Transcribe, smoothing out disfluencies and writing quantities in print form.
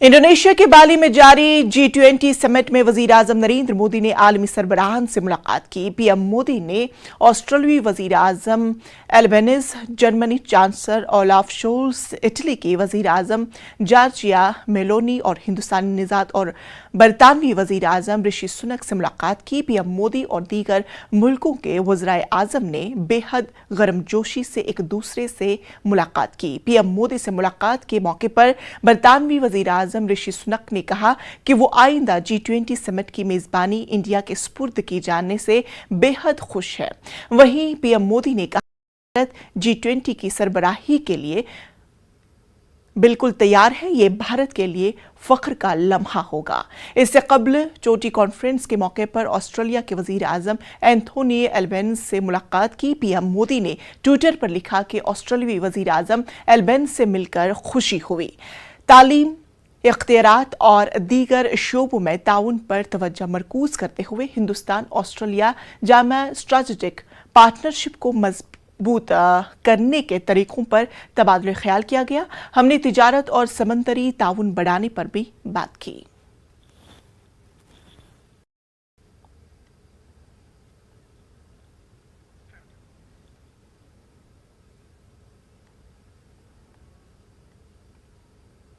Indonesia के बाली में जारी G20 समिट में वजीर आजम नरेंद्र मोदी ने आलमी सरबराहान से मुलाकात की। पीएम मोदी ने ऑस्ट्रेलियाई वजीर आजम Albanese, Germany chancellor Olaf Scholz, Italy के वजीर आजम जॉर्जिया मेलोनी और हिंदुस्तानी निजात और बरतानवी वजीर आजम ऋषि सुनक से मुलाकात की। पीएम मोदी और दीगर मुल्कों के वज़राए आजम ने बेहद गर्मजोशी से एक दूसरे से मुलाकात की। पीएम मोदी से मुलाकात के मौके पर बरतानवी वजीर आजम ऋषि सुनक ने कहा कि वो आइंदा G20 समिट की मेजबानी इंडिया के सुपुर्द की जाने से बेहद खुश है। वहीं पीएम मोदी ने कहा भारत G20 की सरबराही के लिए बिल्कुल तैयार है। ये भारत के लिए फख्र का लम्हा होगा। इससे कबल चोटी कॉन्फ्रेंस के मौके पर ऑस्ट्रेलिया के वजीर आजम एंथोनी एल्बेनीज से मुलाकात की। पीएम मोदी ने ट्विटर पर लिखा कि ऑस्ट्रेलियाई वजीर आजम एल्बेनीज से मिलकर खुशी हुई। तालीम, इख्तियारात और दीगर शोबों में ताउन पर तवज्जो मरकूज करते हुए Hindustan Australia Jama strategic partnership को मजबूत करने के तरीकों पर तबादला ख्याल किया गया। हमने तिजारत और समंदरी ताउन बढ़ाने पर भी बात की।